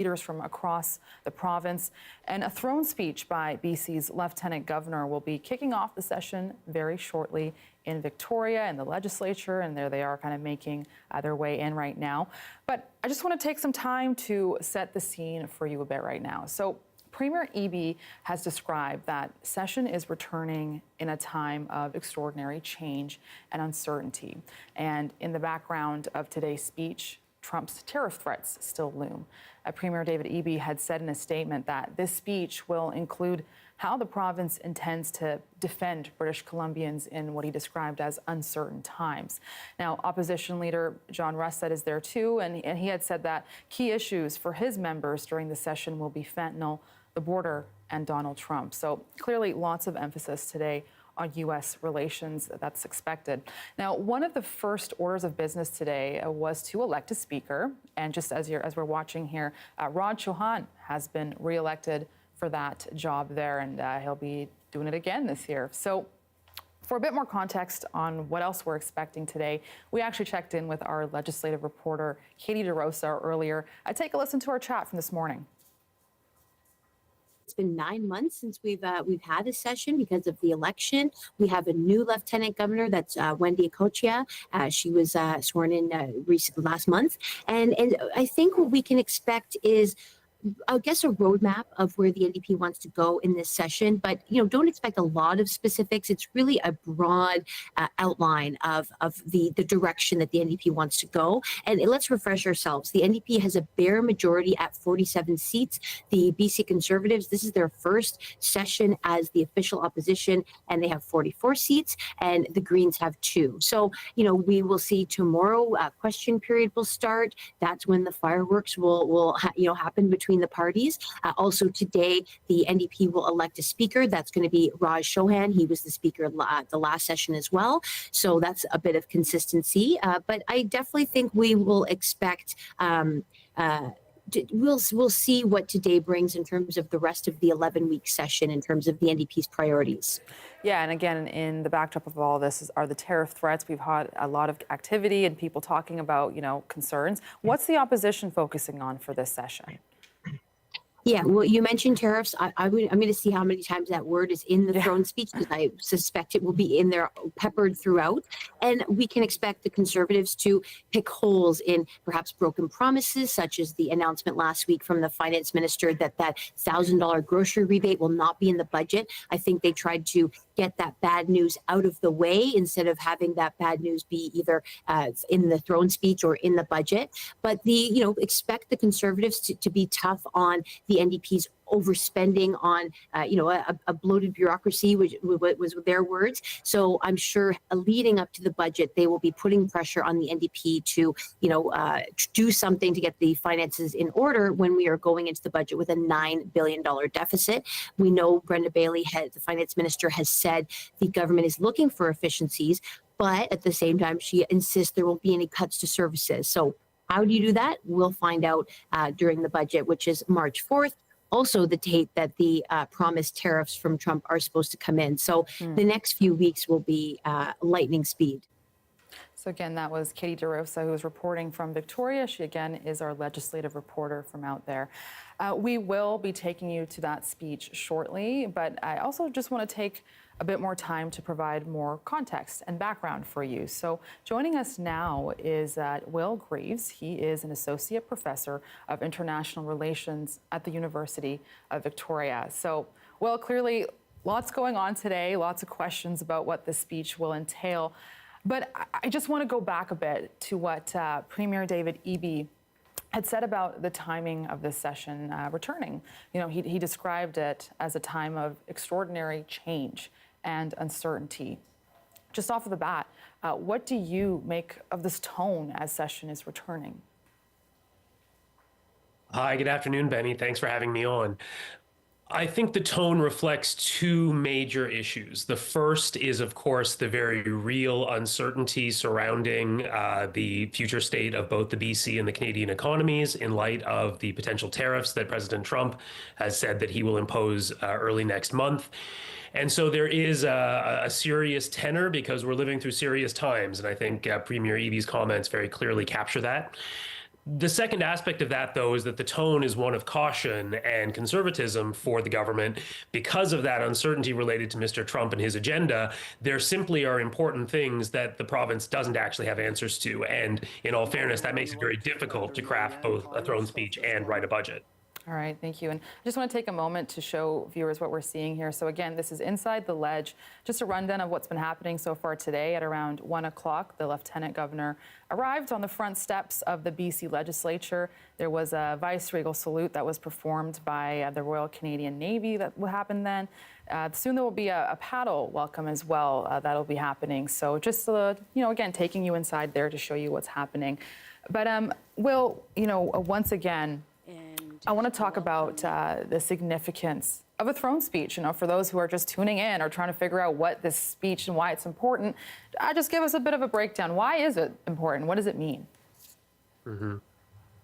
leaders from across the province. And a throne speech by BC's Lieutenant Governor will be kicking off the session very shortly in Victoria and the legislature, and there they are kind of making their way in right now. But I just want to take some time to set the scene for you a bit right now. So Premier Eby has described that session is returning in a time of extraordinary change and uncertainty. And in the background of today's speech, Trump's tariff threats still loom. Premier David Eby had said in a statement that this speech will include how the province intends to defend British Columbians in what he described as uncertain times. Now, opposition leader John Russett is there too, and he had said that key issues for his members during the session will be fentanyl, the border, and Donald Trump. So clearly lots of emphasis today on U.S. relations. That's expected. Now, one of the first orders of business today was to elect a speaker. And just as we're watching here, Rod Chauhan has been reelected for that job there, and he'll be doing it again this year. So for a bit more context on what else we're expecting today, we actually checked in with our legislative reporter, Katie DeRosa, earlier. Take a listen to our chat from this morning. It's been 9 months since we've had a session because of the election. We have a new lieutenant governor. That's Wendy Cocchia. She was sworn in last month, and I think what we can expect is, I guess, a roadmap of where the NDP wants to go in this session, but don't expect a lot of specifics. It's really a broad outline of the direction that the NDP wants to go. And let's refresh ourselves. The NDP has a bare majority at 47 seats. The BC Conservatives, this is their first session as the official opposition, and they have 44 seats, and the Greens have 2. So we will see tomorrow. Question period will start. That's when the fireworks will happen between the parties. Also today, the NDP will elect a speaker. That's going to be Rod Chauhan. He was the speaker the last session as well. So that's a bit of consistency. But I definitely think we will expect we'll see what today brings in terms of the rest of the 11-week session in terms of the NDP's priorities. Yeah, and again, in the backdrop of all this are the tariff threats. We've had a lot of activity and people talking about, concerns. What's the opposition focusing on for this session? Yeah, well, you mentioned tariffs. I'm going to see how many times that word is in the throne speech, because I suspect it will be in there, peppered throughout. And we can expect the Conservatives to pick holes in perhaps broken promises, such as the announcement last week from the finance minister that $1,000 grocery rebate will not be in the budget. I think they tried to get that bad news out of the way instead of having that bad news be either in the throne speech or in the budget. But expect the Conservatives to be tough on the NDP's overspending on, a bloated bureaucracy, which was their words. So I'm sure leading up to the budget, they will be putting pressure on the NDP to, do something to get the finances in order when we are going into the budget with a $9 billion deficit. We know Brenda Bailey, the finance minister, has said the government is looking for efficiencies, but at the same time, she insists there won't be any cuts to services. So how do you do that? We'll find out during the budget, which is March 4th. Also the date that the promised tariffs from Trump are supposed to come in. So the next few weeks will be lightning speed. So again, that was Katie DeRosa, who is reporting from Victoria. She again is our legislative reporter from out there. We will be taking you to that speech shortly, but I also just want to take a bit more time to provide more context and background for you. So joining us now is Will Greaves. He is an associate professor of international relations at the University of Victoria. So, Will, clearly lots going on today, lots of questions about what the speech will entail. But I just want to go back a bit to what Premier David Eby had said about the timing of this session returning. He described it as a time of extraordinary change and uncertainty. Just off of the bat, what do you make of this tone as session is returning? Hi, good afternoon, Benny. Thanks for having me on. I think the tone reflects two major issues. The first is, of course, the very real uncertainty surrounding the future state of both the BC and the Canadian economies in light of the potential tariffs that President Trump has said that he will impose early next month. And so there is a serious tenor because we're living through serious times. And I think Premier Eby's comments very clearly capture that. The second aspect of that, though, is that the tone is one of caution and conservatism for the government. Because of that uncertainty related to Mr. Trump and his agenda, there simply are important things that the province doesn't actually have answers to. And in all fairness, that makes it very difficult to craft both a throne speech and write a budget. All right, thank you. And I just want to take a moment to show viewers what we're seeing here. So again, this is inside the ledge. Just a rundown of what's been happening so far today. At around 1 o'clock, the Lieutenant Governor arrived on the front steps of the BC Legislature. There was a vice-regal salute that was performed by the Royal Canadian Navy that happened then. Soon there will be a paddle welcome as well that'll be happening. So just, again, taking you inside there to show you what's happening. But Will, once again, I want to talk about the significance of a throne speech. For those who are just tuning in or trying to figure out what this speech and why it's important, just give us a bit of a breakdown. Why is it important? What does it mean? Mm-hmm.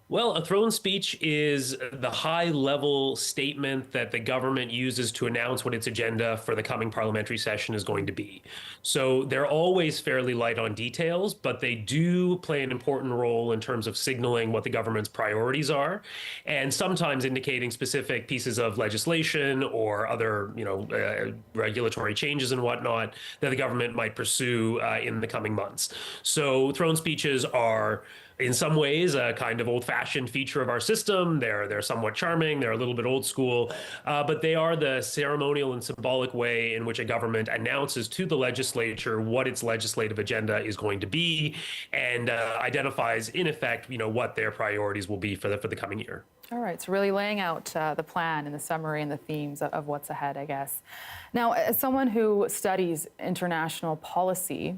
Well, a throne speech is the high-level statement that the government uses to announce what its agenda for the coming parliamentary session is going to be. So they're always fairly light on details, but they do play an important role in terms of signaling what the government's priorities are, and sometimes indicating specific pieces of legislation or other, regulatory changes and whatnot that the government might pursue in the coming months. So throne speeches are, in some ways, a kind of old-fashioned feature of our system. They're somewhat charming. They're a little bit old school, but they are the ceremonial and symbolic way in which a government announces to the legislature what its legislative agenda is going to be, and identifies, in effect, what their priorities will be for the coming year. All right, so really laying out the plan and the summary and the themes of what's ahead, I guess. Now, as someone who studies international policy,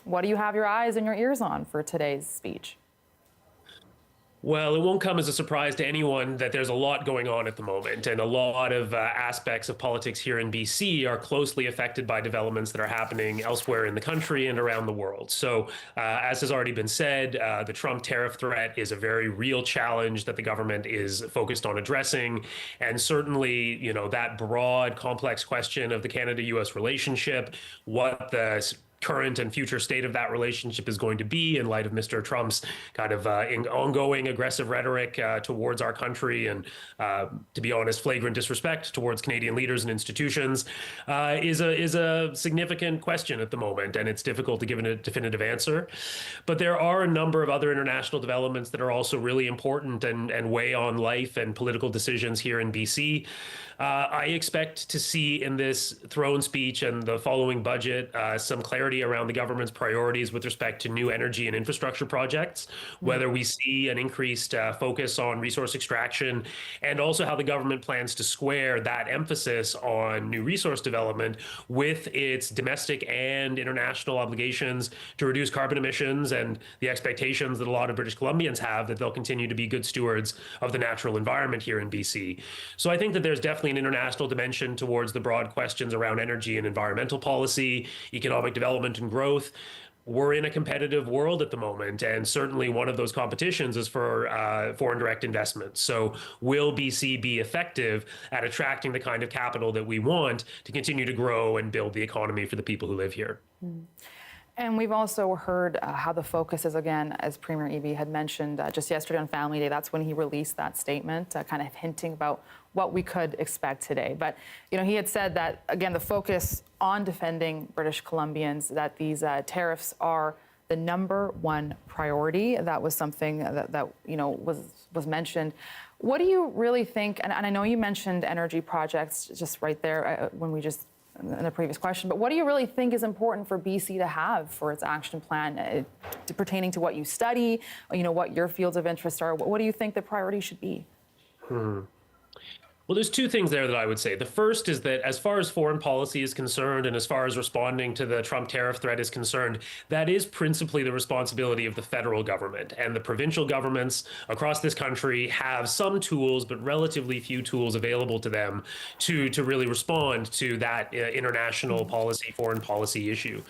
what do you have your eyes and your ears on for today's speech? Well, it won't come as a surprise to anyone that there's a lot going on at the moment, and a lot of aspects of politics here in BC are closely affected by developments that are happening elsewhere in the country and around the world. So, as has already been said, the Trump tariff threat is a very real challenge that the government is focused on addressing. And certainly, that broad, complex question of the Canada-U.S. relationship, what the current and future state of that relationship is going to be in light of Mr. Trump's kind of ongoing aggressive rhetoric towards our country and, to be honest, flagrant disrespect towards Canadian leaders and institutions is a significant question at the moment, and it's difficult to give a definitive answer. But there are a number of other international developments that are also really important and weigh on life and political decisions here in BC. I expect to see in this throne speech and the following budget some clarity around the government's priorities with respect to new energy and infrastructure projects, whether we see an increased focus on resource extraction, and also how the government plans to square that emphasis on new resource development with its domestic and international obligations to reduce carbon emissions and the expectations that a lot of British Columbians have that they'll continue to be good stewards of the natural environment here in BC. So I think that there's definitely an international dimension towards the broad questions around energy and environmental policy, economic development and growth. We're in a competitive world at the moment, and certainly one of those competitions is for foreign direct investment. So will BC be effective at attracting the kind of capital that we want to continue to grow and build the economy for the people who live here? And we've also heard how the focus is, again, as Premier Eby had mentioned just yesterday on Family Day. That's when he released that statement, kind of hinting about what we could expect today. But, he had said that, again, the focus on defending British Columbians, that these tariffs are the #1 priority. That was something that was mentioned. What do you really think, and I know you mentioned energy projects just right there when we just in the previous question, but what do you really think is important for BC to have for its action plan pertaining to what you study, what your fields of interest are? What do you think the priority should be? Well, there's two things there that I would say. The first is that as far as foreign policy is concerned and as far as responding to the Trump tariff threat is concerned, that is principally the responsibility of the federal government. And the provincial governments across this country have some tools, but relatively few tools available to them to really respond to that international policy, foreign policy issue.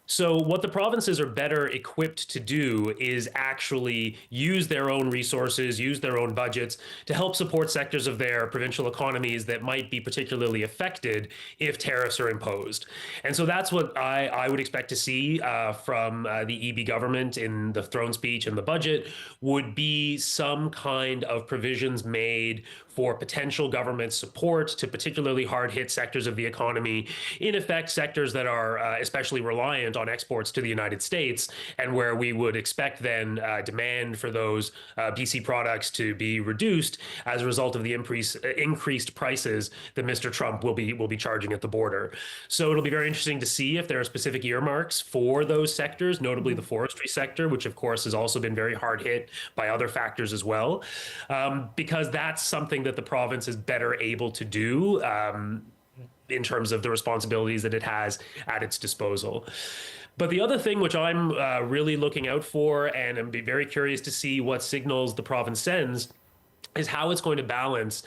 So what the provinces are better equipped to do is actually use their own resources, use their own budgets to help support sectors of their provincial economies that might be particularly affected if tariffs are imposed. And so that's what I would expect to see from the EB government in the throne speech and the budget would be some kind of provisions made for potential government support to particularly hard hit sectors of the economy, in effect, sectors that are especially reliant on exports to the United States, and where we would expect then demand for those BC products to be reduced as a result of the increased prices that Mr. Trump will be charging at the border. So it'll be very interesting to see if there are specific earmarks for those sectors, notably the forestry sector, which of course has also been very hard hit by other factors as well, because that's something that the province is better able to do in terms of the responsibilities that it has at its disposal. But the other thing which I'm really looking out for, and I'm very curious to see what signals the province sends, is how it's going to balance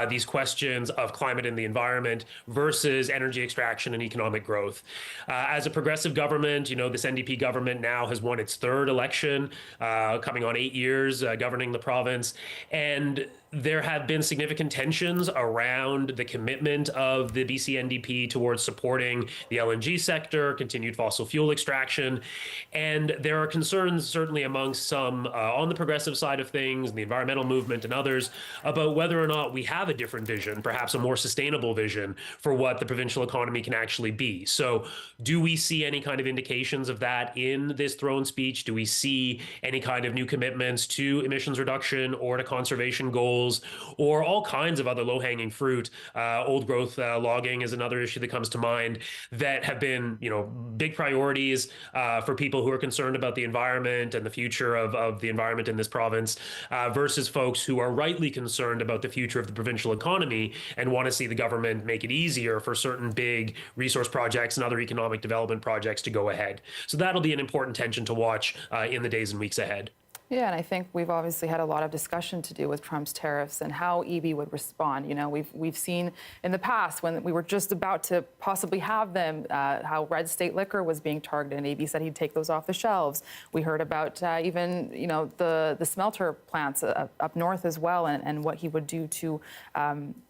these questions of climate and the environment versus energy extraction and economic growth. As a progressive government, this NDP government now has won its third election, coming on 8 years governing the province. And there have been significant tensions around the commitment of the BC NDP towards supporting the LNG sector, continued fossil fuel extraction. And there are concerns, certainly amongst some on the progressive side of things, the environmental movement and others, about whether or not we have a different vision, perhaps a more sustainable vision for what the provincial economy can actually be. So do we see any kind of indications of that in this throne speech? Do we see any kind of new commitments to emissions reduction or to conservation goals? Or all kinds of other low-hanging fruit? Old growth logging is another issue that comes to mind that have been, big priorities for people who are concerned about the environment and the future of the environment in this province, versus folks who are rightly concerned about the future of the provincial economy and want to see the government make it easier for certain big resource projects and other economic development projects to go ahead. So that'll be an important tension to watch in the days and weeks ahead. Yeah, and I think we've obviously had a lot of discussion to do with Trump's tariffs and how EB would respond. We've seen in the past when we were just about to possibly have them, how red state liquor was being targeted, and EB said he'd take those off the shelves. We heard about even the smelter plants up north as well, and what he would do to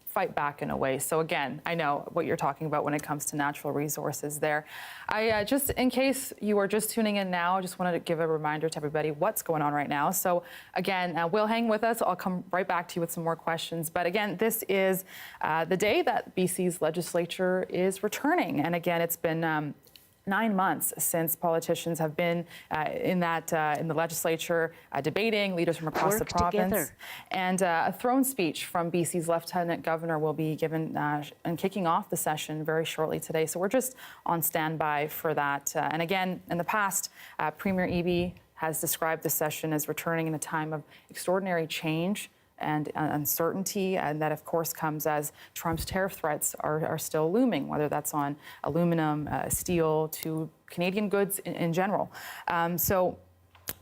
fight back in a way. So again, I know what you're talking about when it comes to natural resources there. I just, in case you are just tuning in now, I just wanted to give a reminder to everybody what's going on right now. So again, Will, hang with us. I'll come right back to you with some more questions. But again, this is the day that BC's legislature is returning. And again, it's been 9 months since politicians have been in the legislature debating, leaders from across the province. Together. And a throne speech from BC's Lieutenant Governor will be given and kicking off the session very shortly today. So we're just on standby for that. And again, in the past, Premier Eby has described the session as returning in a time of extraordinary change and uncertainty, and that, of course, comes as Trump's tariff threats are still looming, whether that's on aluminum, steel, to Canadian goods in general. So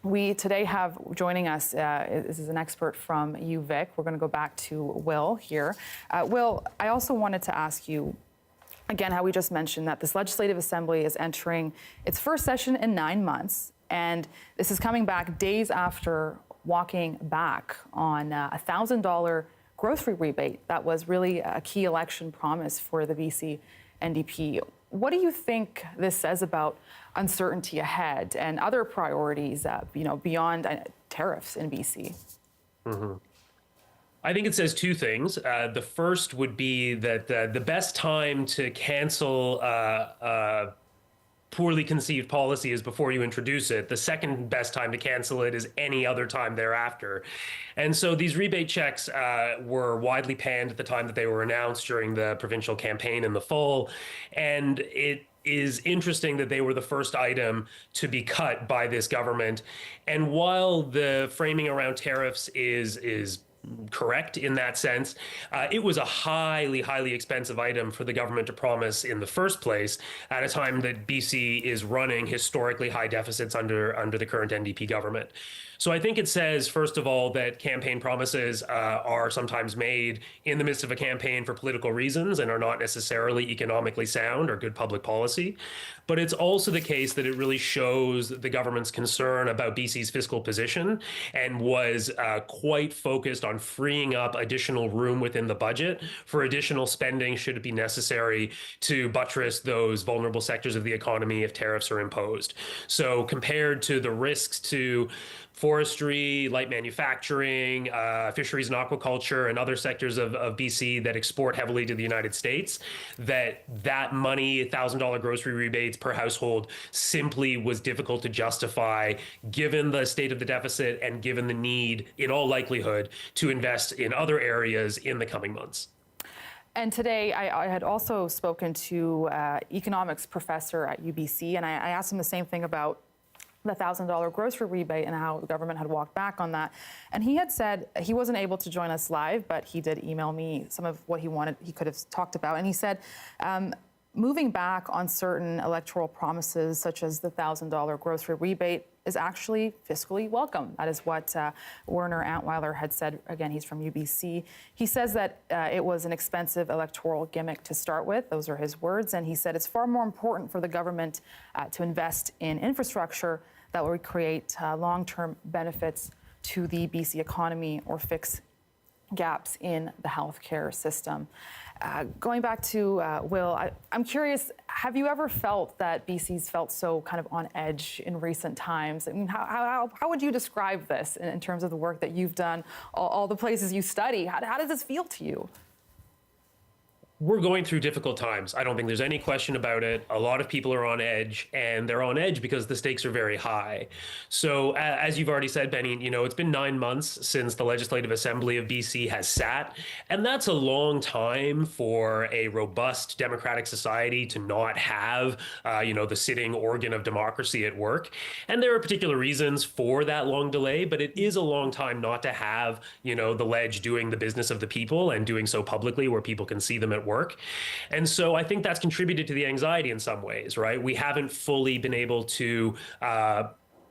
we today have joining us, this is an expert from UVic. We're going to go back to Will here. Will, I also wanted to ask you, again, how we just mentioned that this Legislative Assembly is entering its first session in 9 months, and this is coming back days after walking back on a $1,000 grocery rebate that was really a key election promise for the BC NDP. What do you think this says about uncertainty ahead and other priorities, beyond tariffs in BC? Mm-hmm. I think it says two things. The first would be that the best time to cancel poorly conceived policy is before you introduce it. The second best time to cancel it is any other time thereafter. And so these rebate checks were widely panned at the time that they were announced during the provincial campaign in the fall. And it is interesting that they were the first item to be cut by this government. And while the framing around tariffs is correct in that sense. It was a highly, highly expensive item for the government to promise in the first place at a time that BC is running historically high deficits under the current NDP government. So I think it says, first of all, that campaign promises are sometimes made in the midst of a campaign for political reasons and are not necessarily economically sound or good public policy. But it's also the case that it really shows the government's concern about BC's fiscal position and was quite focused on freeing up additional room within the budget for additional spending should it be necessary to buttress those vulnerable sectors of the economy if tariffs are imposed. So compared to the risks to forestry, light manufacturing, fisheries and aquaculture, and other sectors of BC that export heavily to the United States, that money, $1,000 grocery rebates per household, simply was difficult to justify given the state of the deficit and given the need, in all likelihood, to invest in other areas in the coming months. And today, I had also spoken to economics professor at UBC, and I asked him the same thing about the $1,000 grocery rebate and how the government had walked back on that. And he had said he wasn't able to join us live, but he did email me some of what he could have talked about. And he said, moving back on certain electoral promises, such as the $1,000 grocery rebate, is actually fiscally welcome. That is what Werner Antweiler had said. Again, he's from UBC. He says that it was an expensive electoral gimmick to start with. Those are his words. And he said it's far more important for the government to invest in infrastructure that will create long-term benefits to the BC economy or fix gaps in the healthcare system. Going back to Will, I'm curious, have you ever felt that BC's felt so kind of on edge in recent times? I mean, how would you describe this in terms of the work that you've done, all the places you study? How does this feel to you? We're going through difficult times. I don't think there's any question about it. A lot of people are on edge, and they're on edge because the stakes are very high. So as you've already said, Benny, it's been 9 months since the Legislative Assembly of BC has sat, and that's a long time for a robust democratic society to not have, the sitting organ of democracy at work. And there are particular reasons for that long delay, but it is a long time not to have, the Ledge doing the business of the people and doing so publicly where people can see them at work. And so I think that's contributed to the anxiety in some ways, right? We haven't fully been able to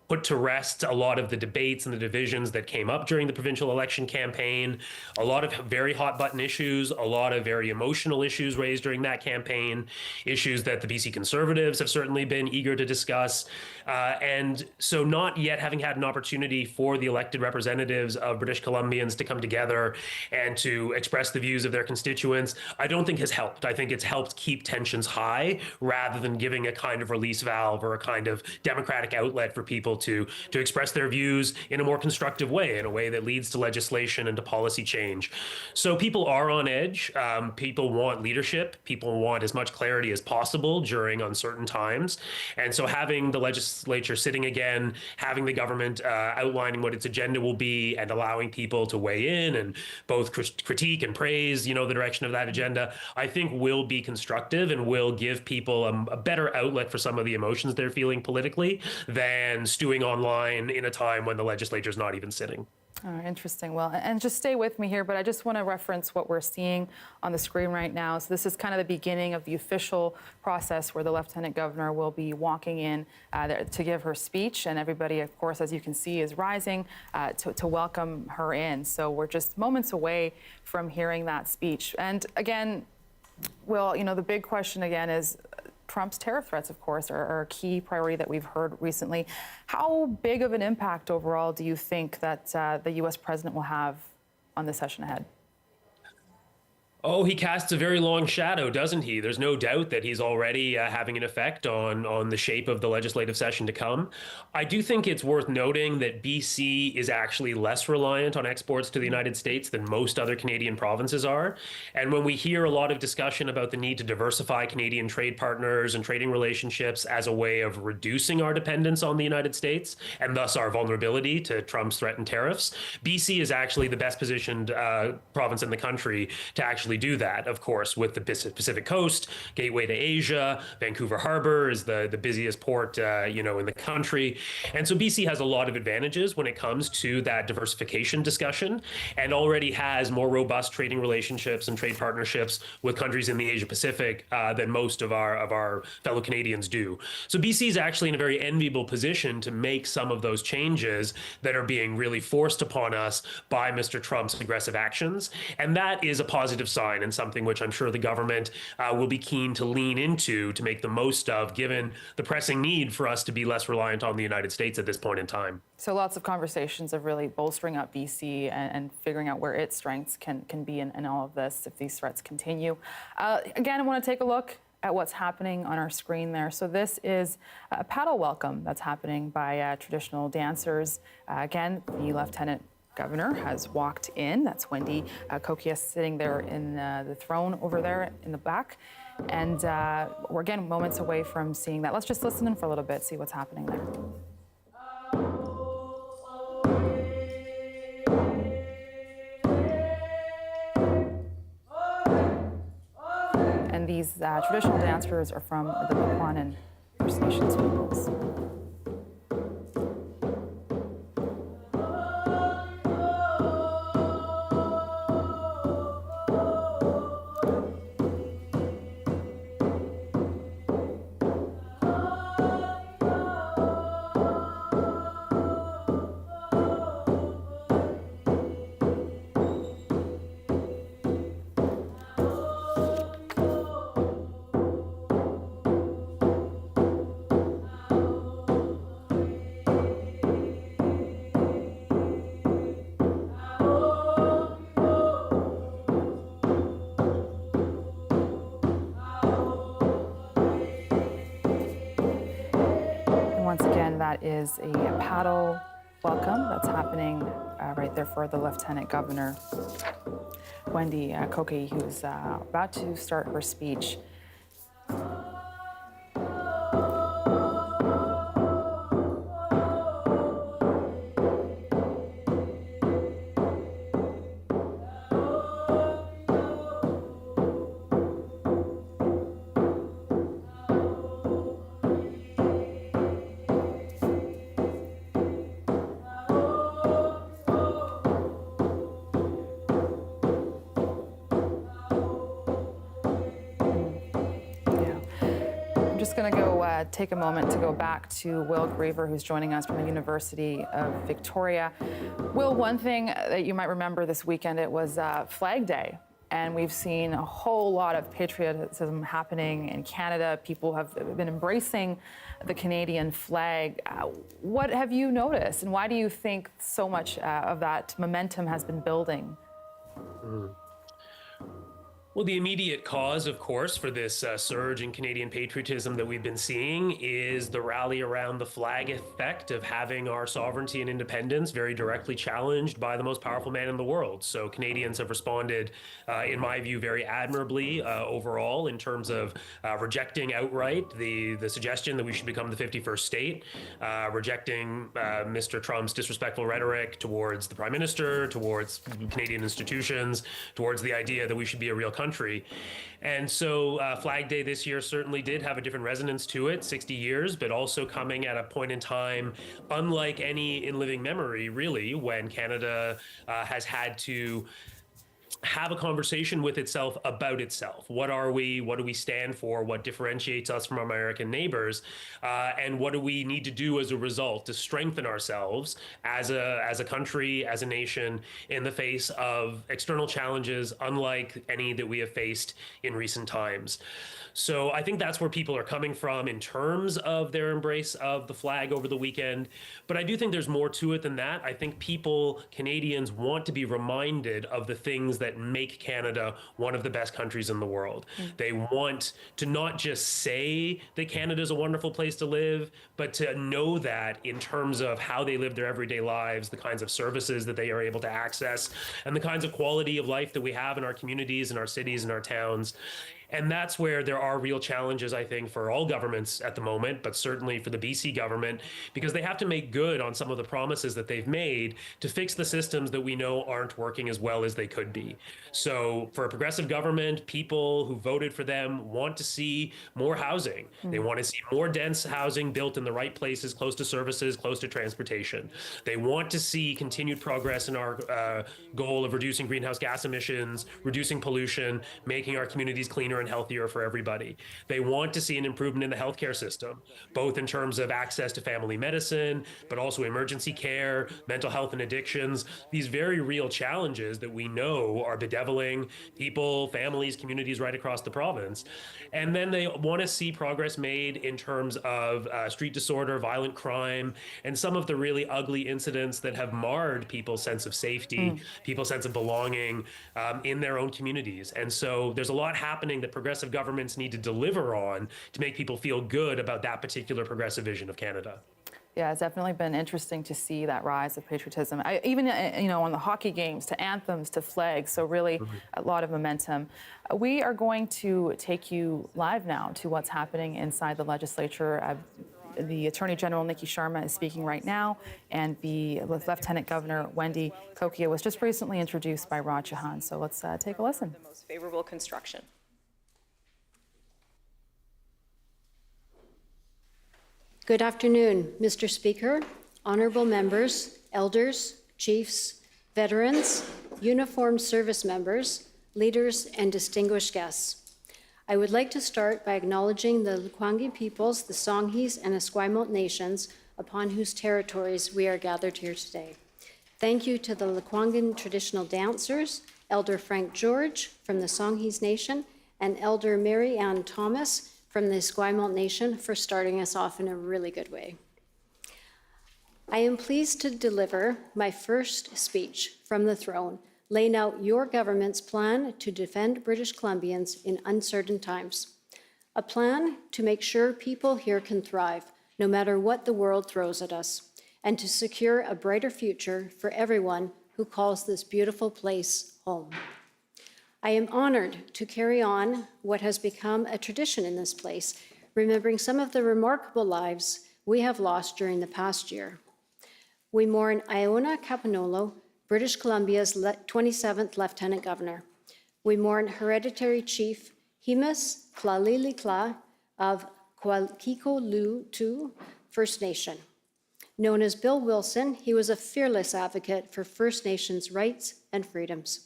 put to rest a lot of the debates and the divisions that came up during the provincial election campaign, a lot of very hot button issues, a lot of very emotional issues raised during that campaign, issues that the BC Conservatives have certainly been eager to discuss. And so not yet having had an opportunity for the elected representatives of British Columbians to come together and to express the views of their constituents, I don't think has helped. I think it's helped keep tensions high rather than giving a kind of release valve or a kind of democratic outlet for people to express their views in a more constructive way, in a way that leads to legislation and to policy change. So people are on edge. People want leadership. People want as much clarity as possible during uncertain times. And so having the legislature sitting again, having the government outlining what its agenda will be and allowing people to weigh in and both critique and praise, the direction of that agenda, I think will be constructive and will give people a better outlet for some of the emotions they're feeling politically than stewing online in a time when the legislature is not even sitting. Oh, interesting. Well, and just stay with me here, but I just want to reference what we're seeing on the screen right now. So this is kind of the beginning of the official process where the Lieutenant Governor will be walking in to give her speech, and everybody, of course, as you can see, is rising to welcome her in. So we're just moments away from hearing that speech. And again, Will, the big question again is Trump's tariff threats, of course, are a key priority that we've heard recently. How big of an impact overall do you think that the U.S. president will have on the session ahead? Oh, he casts a very long shadow, doesn't he? There's no doubt that he's already having an effect on the shape of the legislative session to come. I do think it's worth noting that BC is actually less reliant on exports to the United States than most other Canadian provinces are. And when we hear a lot of discussion about the need to diversify Canadian trade partners and trading relationships as a way of reducing our dependence on the United States and thus our vulnerability to Trump's threatened tariffs, BC is actually the best positioned province in the country to actually do that, of course, with the Pacific Coast, gateway to Asia. Vancouver Harbor is the busiest port, in the country. And so BC has a lot of advantages when it comes to that diversification discussion, and already has more robust trading relationships and trade partnerships with countries in the Asia Pacific than most of our fellow Canadians do. So BC is actually in a very enviable position to make some of those changes that are being really forced upon us by Mr. Trump's aggressive actions. And that is a positive sign, and something which I'm sure the government will be keen to lean into to make the most of, given the pressing need for us to be less reliant on the United States at this point in time. So lots of conversations of really bolstering up BC and figuring out where its strengths can be in all of this if these threats continue. Again, I want to take a look at what's happening on our screen there. So this is a paddle welcome that's happening by traditional dancers. Again, the Lieutenant Governor has walked in. That's Wendy Cocchia sitting there in the throne over there in the back. And we're, again, moments away from seeing that. Let's just listen in for a little bit, see what's happening there. And these traditional dancers are from the Bechuanan First Nations peoples. Once again, that is a paddle welcome that's happening right there for the Lieutenant Governor, Wendy Cocchia, who's about to start her speech. I'm just going to go take a moment to go back to Will Graver, who's joining us from the University of Victoria. Will, one thing that you might remember this weekend, it was Flag Day. And we've seen a whole lot of patriotism happening in Canada. People have been embracing the Canadian flag. What have you noticed, and why do you think so much of that momentum has been building? Well, the immediate cause, of course, for this surge in Canadian patriotism that we've been seeing is the rally around the flag effect of having our sovereignty and independence very directly challenged by the most powerful man in the world. So Canadians have responded, in my view, very admirably overall in terms of rejecting outright the suggestion that we should become the 51st state, rejecting Mr. Trump's disrespectful rhetoric towards the Prime Minister, towards Canadian institutions, towards the idea that we should be a real country. And so Flag Day this year certainly did have a different resonance to it, 60 years, but also coming at a point in time unlike any in living memory, really, when Canada has had to have a conversation with itself about itself. What are we? What do we stand for? What differentiates us from our American neighbors? And what do we need to do as a result to strengthen ourselves as a country, as a nation, in the face of external challenges unlike any that we have faced in recent times? So I think that's where people are coming from in terms of their embrace of the flag over the weekend. But I do think there's more to it than that. I think Canadians want to be reminded of the things that make Canada one of the best countries in the world. They want to not just say that Canada is a wonderful place to live, but to know that in terms of how they live their everyday lives, the kinds of services that they are able to access, and the kinds of quality of life that we have in our communities, in our cities, in our towns. And that's where there are real challenges, I think, for all governments at the moment, but certainly for the BC government, because they have to make good on some of the promises that they've made to fix the systems that we know aren't working as well as they could be. So for a progressive government, people who voted for them want to see more housing. They want to see more dense housing built in the right places, close to services, close to transportation. They want to see continued progress in our goal of reducing greenhouse gas emissions, reducing pollution, making our communities cleaner and healthier for everybody. They want to see an improvement in the healthcare system, both in terms of access to family medicine, but also emergency care, mental health and addictions, these very real challenges that we know are bedeviling people, families, communities right across the province. And then they want to see progress made in terms of street disorder, violent crime, and some of the really ugly incidents that have marred people's sense of safety, people's sense of belonging in their own communities. And so there's a lot happening that progressive governments need to deliver on to make people feel good about that particular progressive vision of Canada. Yeah, it's definitely been interesting to see that rise of patriotism. Even on the hockey games, to anthems, to flags. So really, a lot of momentum. We are going to take you live now to what's happening inside the legislature. The Attorney General, Nikki Sharma, is speaking right now, and the Lieutenant Governor, Wendy Cocchia, was just recently introduced by Raj Jahan. So let's take a listen. The most favorable construction. Good afternoon, Mr. Speaker, honorable members, elders, chiefs, veterans, uniformed service members, leaders, and distinguished guests. I would like to start by acknowledging the Lekwungen peoples, the Songhees, and Esquimalt nations upon whose territories we are gathered here today. Thank you to the Lekwungen traditional dancers, Elder Frank George from the Songhees Nation, and Elder Mary Ann Thomas from the Esquimalt Nation for starting us off in a really good way. I am pleased to deliver my first speech from the throne, laying out your government's plan to defend British Columbians in uncertain times. A plan to make sure people here can thrive, no matter what the world throws at us, and to secure a brighter future for everyone who calls this beautiful place home. I am honored to carry on what has become a tradition in this place, remembering some of the remarkable lives we have lost during the past year. We mourn Iona Caponolo, British Columbia's 27th Lieutenant Governor. We mourn Hereditary Chief Himas Klalilikla of Kwalkiko-Lu-Tu First Nation. Known as Bill Wilson, he was a fearless advocate for First Nations rights and freedoms.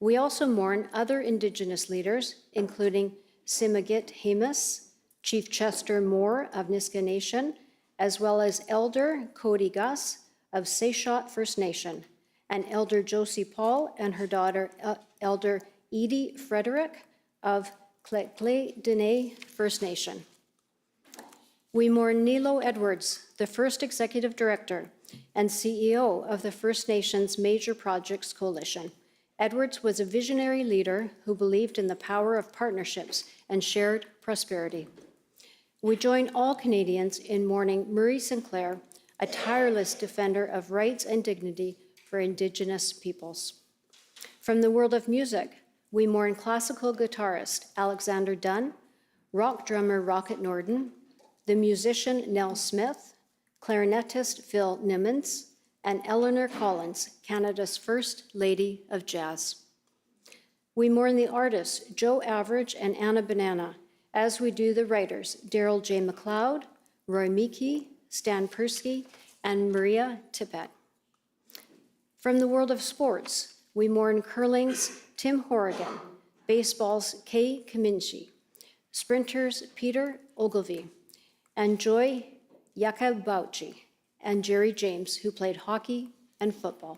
We also mourn other Indigenous leaders, including Simigit Himas, Chief Chester Moore of Niska Nation, as well as Elder Cody Gus of Sechot First Nation, and Elder Josie Paul and her daughter, Elder Edie Frederick of Klekley Dene First Nation. We mourn Nilo Edwards, the first Executive Director and CEO of the First Nations Major Projects Coalition. Edwards was a visionary leader who believed in the power of partnerships and shared prosperity. We join all Canadians in mourning Murray Sinclair, a tireless defender of rights and dignity for Indigenous peoples. From the world of music, we mourn classical guitarist Alexander Dunn, rock drummer Rocket Norden, the musician Nell Smith, clarinetist Phil Nimmons, and Eleanor Collins, Canada's First Lady of Jazz. We mourn the artists Joe Average and Anna Banana, as we do the writers Daryl J. McLeod, Roy Meekie, Stan Persky, and Maria Tippett. From the world of sports, we mourn curling's Tim Horrigan, baseball's Kay Kaminchi, sprinters Peter Ogilvie, and Joy Yakabauchi, and Jerry James, who played hockey and football.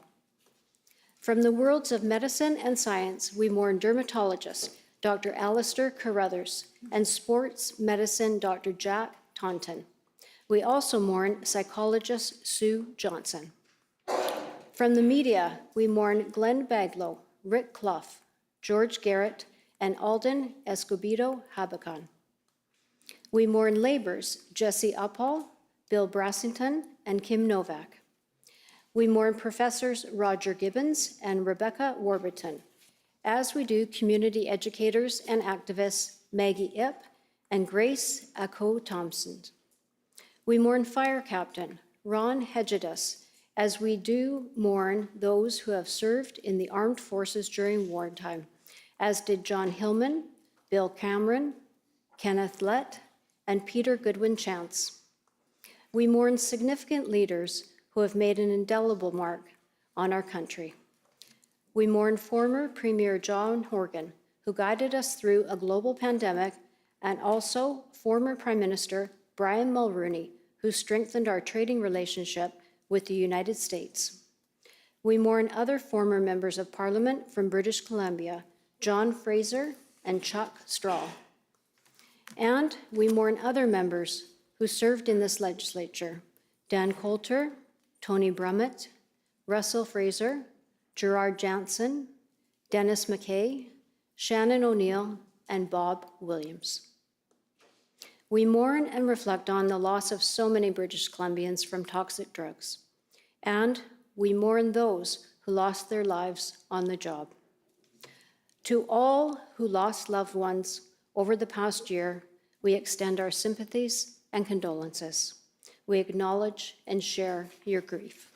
From the worlds of medicine and science, we mourn dermatologist Dr. Alistair Carruthers and sports medicine Dr. Jack Taunton. We also mourn psychologist Sue Johnson. From the media, we mourn Glenn Baglow, Rick Clough, George Garrett, and Alden Escobedo Habakan. We mourn laborers Jesse Uppal, Bill Brassington, and Kim Novak. We mourn professors Roger Gibbons and Rebecca Warburton, as we do community educators and activists Maggie Ip and Grace Ako-Thompson. We mourn Fire Captain Ron Hedgedus, as we do mourn those who have served in the armed forces during wartime, as did John Hillman, Bill Cameron, Kenneth Lett, and Peter Goodwin Chance. We mourn significant leaders who have made an indelible mark on our country. We mourn former Premier John Horgan, who guided us through a global pandemic, and also former Prime Minister Brian Mulroney, who strengthened our trading relationship with the United States. We mourn other former members of Parliament from British Columbia, John Fraser and Chuck Straw. And we mourn other members who served in this legislature, Dan Coulter, Tony Brummett, Russell Fraser, Gerard Jansen, Dennis McKay, Shannon O'Neill, and Bob Williams. We mourn and reflect on the loss of so many British Columbians from toxic drugs, and we mourn those who lost their lives on the job. To all who lost loved ones over the past year, we extend our sympathies and condolences. We acknowledge and share your grief.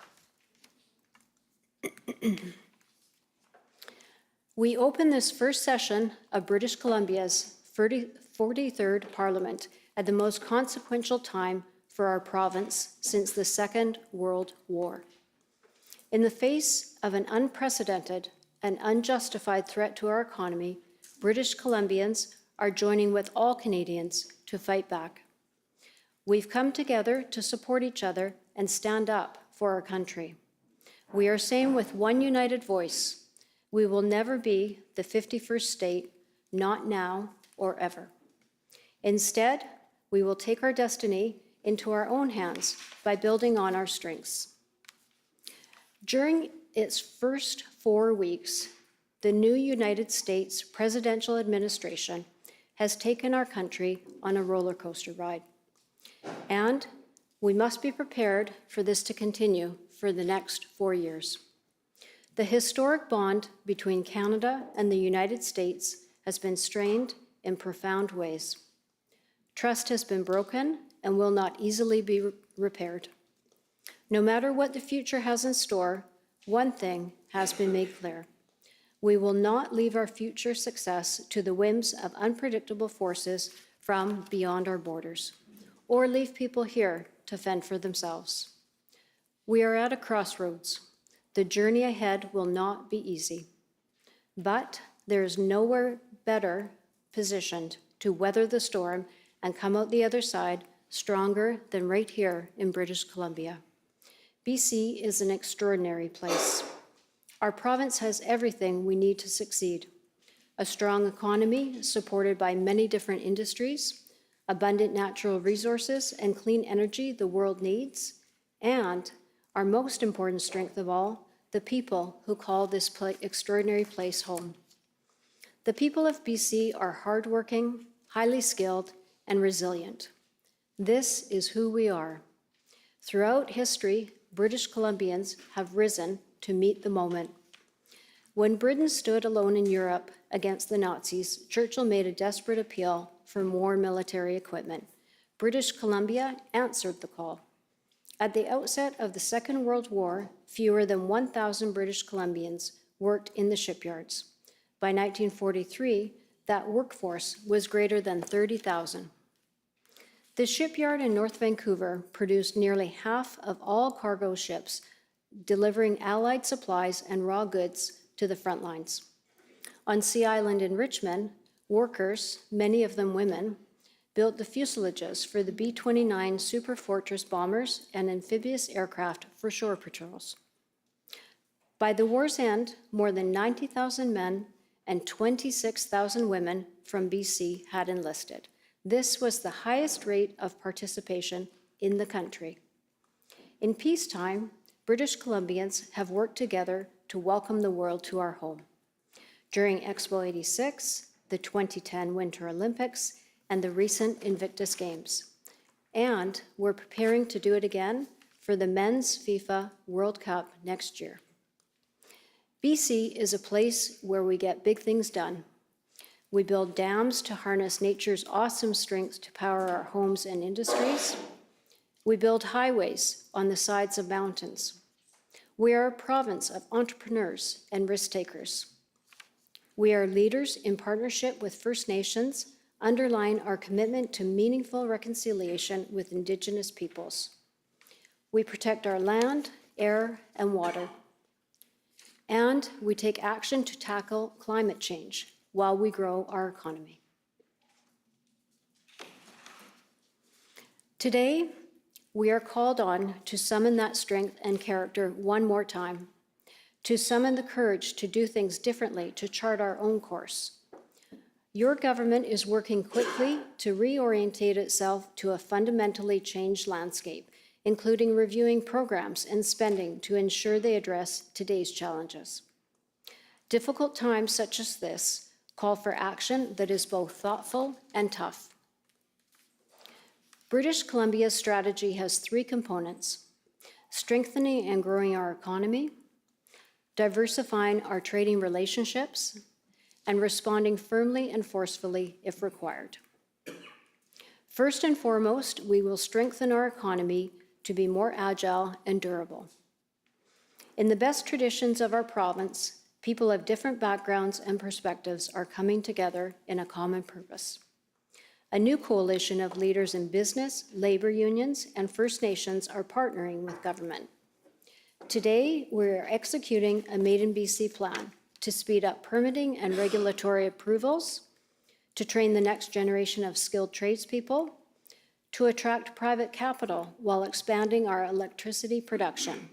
We open this first session of British Columbia's 43rd Parliament at the most consequential time for our province since the Second World War. In the face of an unprecedented and unjustified threat to our economy, British Columbians are joining with all Canadians to fight back. We've come together to support each other and stand up for our country. We are saying with one united voice, we will never be the 51st state, not now or ever. Instead, we will take our destiny into our own hands by building on our strengths. During its first 4 weeks, the new United States presidential administration has taken our country on a roller coaster ride. And we must be prepared for this to continue for the next 4 years. The historic bond between Canada and the United States has been strained in profound ways. Trust has been broken and will not easily be repaired. No matter what the future has in store, one thing has been made clear. We will not leave our future success to the whims of unpredictable forces from beyond our borders, or leave people here to fend for themselves. We are at a crossroads. The journey ahead will not be easy, but there is nowhere better positioned to weather the storm and come out the other side stronger than right here in British Columbia. BC is an extraordinary place. Our province has everything we need to succeed: a strong economy supported by many different industries, abundant natural resources and clean energy the world needs, and our most important strength of all, the people who call this extraordinary place home. The people of BC are hardworking, highly skilled, and resilient. This is who we are. Throughout history, British Columbians have risen to meet the moment. When Britain stood alone in Europe against the Nazis, Churchill made a desperate appeal for more military equipment. British Columbia answered the call. At the outset of the Second World War, fewer than 1,000 British Columbians worked in the shipyards. By 1943, that workforce was greater than 30,000. The shipyard in North Vancouver produced nearly half of all cargo ships, delivering Allied supplies and raw goods to the front lines. On Sea Island in Richmond, workers, many of them women, built the fuselages for the B-29 Super Fortress bombers and amphibious aircraft for shore patrols. By the war's end, more than 90,000 men and 26,000 women from BC had enlisted. This was the highest rate of participation in the country. In peacetime, British Columbians have worked together to welcome the world to our home. During Expo 86, the 2010 Winter Olympics, and the recent Invictus Games. And we're preparing to do it again for the Men's FIFA World Cup next year. BC is a place where we get big things done. We build dams to harness nature's awesome strength to power our homes and industries. We build highways on the sides of mountains. We are a province of entrepreneurs and risk takers. We are leaders in partnership with First Nations, underline our commitment to meaningful reconciliation with Indigenous peoples. We protect our land, air, and water. And we take action to tackle climate change while we grow our economy. Today, we are called on to summon that strength and character one more time, to summon the courage to do things differently, to chart our own course. Your government is working quickly to reorientate itself to a fundamentally changed landscape, including reviewing programs and spending to ensure they address today's challenges. Difficult times such as this call for action that is both thoughtful and tough. British Columbia's strategy has three components: strengthening and growing our economy, diversifying our trading relationships, and responding firmly and forcefully if required. First and foremost, we will strengthen our economy to be more agile and durable. In the best traditions of our province, people of different backgrounds and perspectives are coming together in a common purpose. A new coalition of leaders in business, labor unions, and First Nations are partnering with government. Today, we're executing a Made in BC plan to speed up permitting and regulatory approvals, to train the next generation of skilled tradespeople, to attract private capital while expanding our electricity production,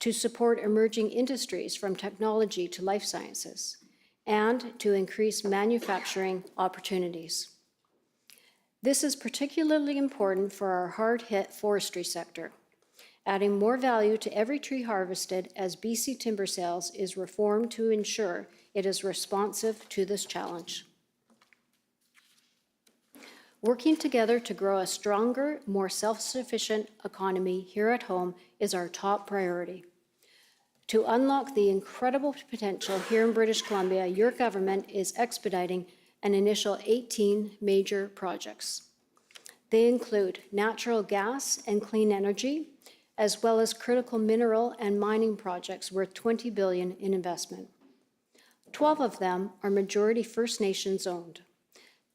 to support emerging industries from technology to life sciences, and to increase manufacturing opportunities. This is particularly important for our hard-hit forestry sector, adding more value to every tree harvested as BC timber sales is reformed to ensure it is responsive to this challenge. Working together to grow a stronger, more self-sufficient economy here at home is our top priority. To unlock the incredible potential here in British Columbia, your government is expediting an initial 18 major projects. They include natural gas and clean energy, as well as critical mineral and mining projects worth $20 billion in investment. 12 of them are majority First Nations owned.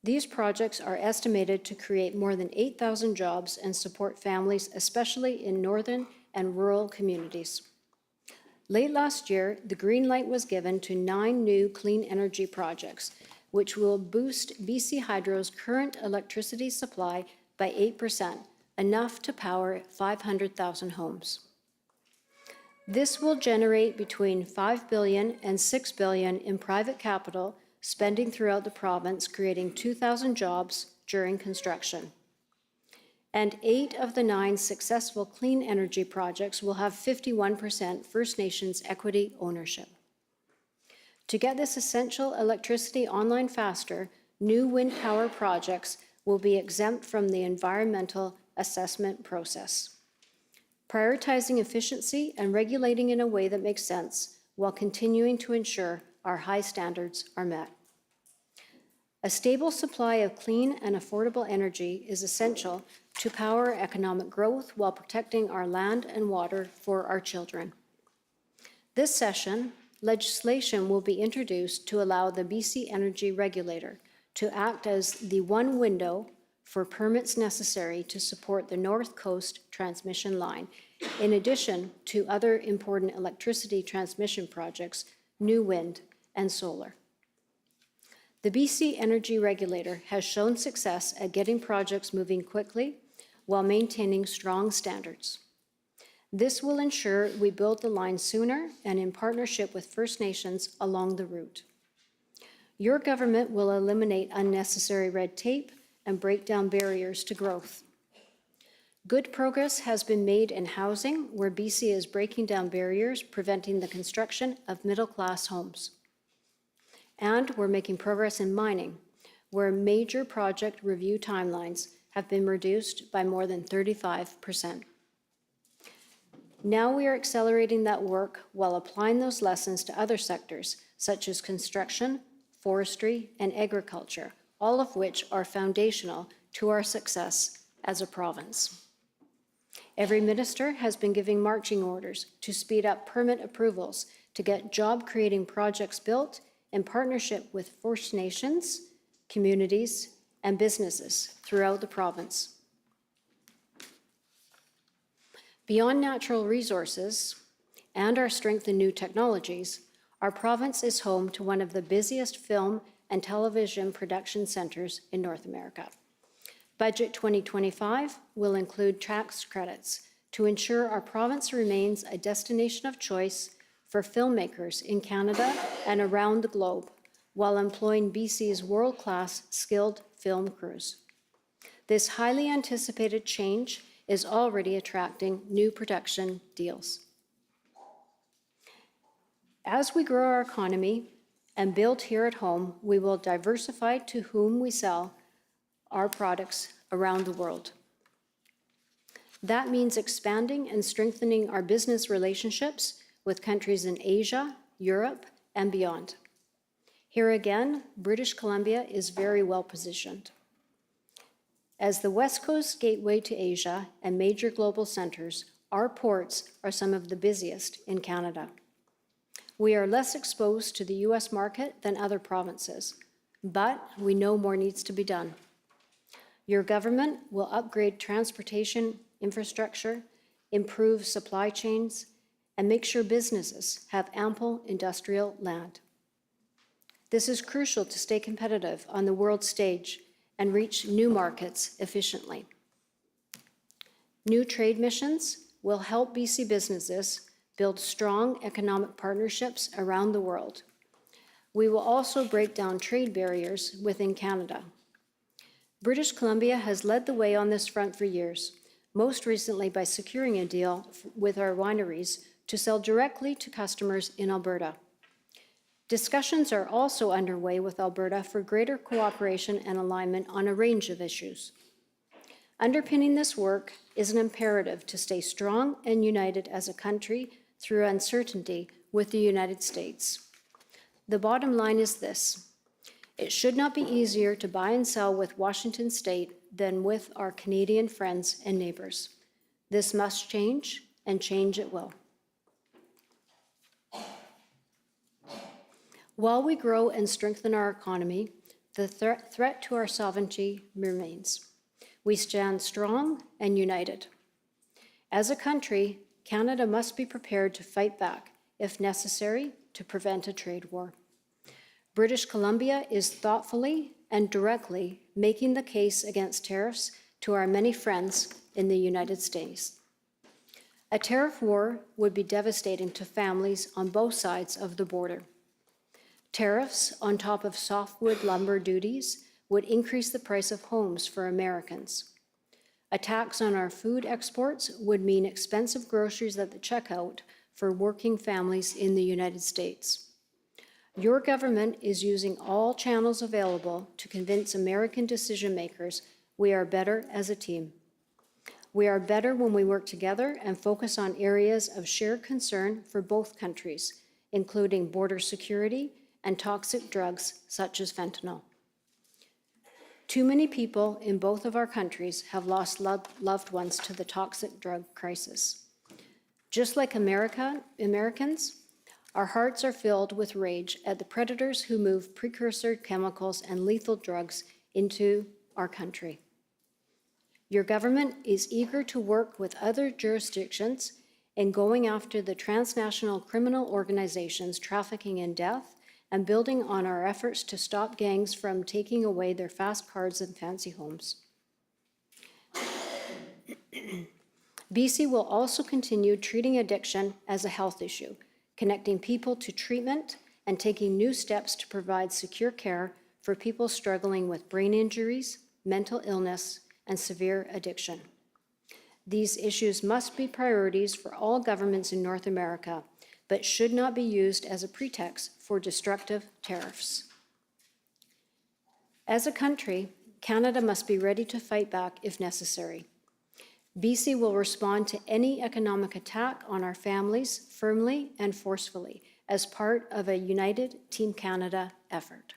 These projects are estimated to create more than 8,000 jobs and support families, especially in northern and rural communities. Late last year, the green light was given to 9 new clean energy projects, which will boost BC Hydro's current electricity supply by 8%, enough to power 500,000 homes. This will generate between $5 billion and $6 billion in private capital spending throughout the province, creating 2,000 jobs during construction. And 8 of the 9 successful clean energy projects will have 51% First Nations equity ownership. To get this essential electricity online faster, new wind power projects will be exempt from the environmental assessment process, prioritizing efficiency and regulating in a way that makes sense while continuing to ensure our high standards are met. A stable supply of clean and affordable energy is essential to power economic growth while protecting our land and water for our children. This session, legislation will be introduced to allow the BC Energy Regulator to act as the one window for permits necessary to support the North Coast transmission line, in addition to other important electricity transmission projects, new wind and solar. The BC Energy Regulator has shown success at getting projects moving quickly while maintaining strong standards. This will ensure we build the line sooner and in partnership with First Nations along the route. Your government will eliminate unnecessary red tape and break down barriers to growth. Good progress has been made in housing, where BC is breaking down barriers, preventing the construction of middle-class homes. And we're making progress in mining, where major project review timelines have been reduced by more than 35%. Now we are accelerating that work while applying those lessons to other sectors, such as construction, forestry, and agriculture, all of which are foundational to our success as a province. Every minister has been giving marching orders to speed up permit approvals to get job-creating projects built in partnership with First Nations, communities, and businesses throughout the province. Beyond natural resources and our strength in new technologies, our province is home to one of the busiest film and television production centers in North America. Budget 2025 will include tax credits to ensure our province remains a destination of choice for filmmakers in Canada and around the globe, while employing BC's world-class skilled film crews. This highly anticipated change is already attracting new production deals. As we grow our economy and build here at home, we will diversify to whom we sell our products around the world. That means expanding and strengthening our business relationships with countries in Asia, Europe, and beyond. Here again, British Columbia is very well positioned. As the West Coast gateway to Asia and major global centers, our ports are some of the busiest in Canada. We are less exposed to the US market than other provinces, but we know more needs to be done. Your government will upgrade transportation infrastructure, improve supply chains, and make sure businesses have ample industrial land. This is crucial to stay competitive on the world stage and reach new markets efficiently. New trade missions will help BC businesses build strong economic partnerships around the world. We will also break down trade barriers within Canada. British Columbia has led the way on this front for years, most recently by securing a deal with our wineries to sell directly to customers in Alberta. Discussions are also underway with Alberta for greater cooperation and alignment on a range of issues. Underpinning this work is an imperative to stay strong and united as a country through uncertainty with the United States. The bottom line is this: it should not be easier to buy and sell with Washington State than with our Canadian friends and neighbors. This must change, and change it will. While we grow and strengthen our economy, the threat to our sovereignty remains. We stand strong and united. As a country, Canada must be prepared to fight back, if necessary, to prevent a trade war. British Columbia is thoughtfully and directly making the case against tariffs to our many friends in the United States. A tariff war would be devastating to families on both sides of the border. Tariffs on top of softwood lumber duties would increase the price of homes for Americans. A tax on our food exports would mean expensive groceries at the checkout for working families in the United States. Your government is using all channels available to convince American decision makers we are better as a team. We are better when we work together and focus on areas of shared concern for both countries, including border security and toxic drugs such as fentanyl. Too many people in both of our countries have lost loved ones to the toxic drug crisis. Just like Americans, our hearts are filled with rage at the predators who move precursor chemicals and lethal drugs into our country. Your government is eager to work with other jurisdictions in going after the transnational criminal organizations trafficking in death and building on our efforts to stop gangs from taking away their fast cars and fancy homes. BC will also continue treating addiction as a health issue, connecting people to treatment and taking new steps to provide secure care for people struggling with brain injuries, mental illness, and severe addiction. These issues must be priorities for all governments in North America, but should not be used as a pretext for destructive tariffs. As a country, Canada must be ready to fight back if necessary. BC will respond to any economic attack on our families firmly and forcefully as part of a united Team Canada effort.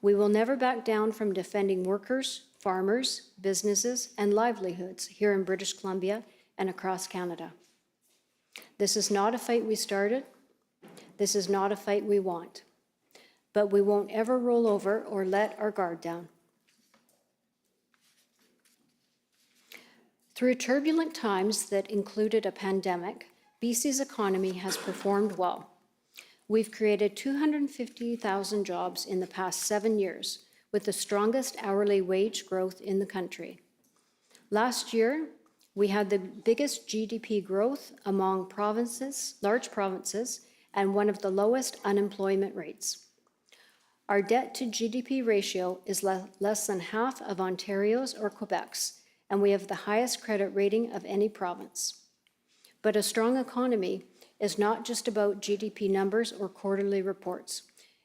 We will never back down from defending workers, farmers, businesses, and livelihoods here in British Columbia and across Canada. This is not a fight we started. This is not a fight we want. But we won't ever roll over or let our guard down. Through turbulent times that included a pandemic, BC's economy has performed well. We've created 250,000 jobs in the past 7 years, with the strongest hourly wage growth in the country. Last year, we had the biggest GDP growth among provinces, large provinces, and one of the lowest unemployment rates. Our debt to GDP ratio is less than half of Ontario's or Quebec's, and we have the highest credit rating of any province. But a strong economy is not just about GDP numbers or quarterly reports.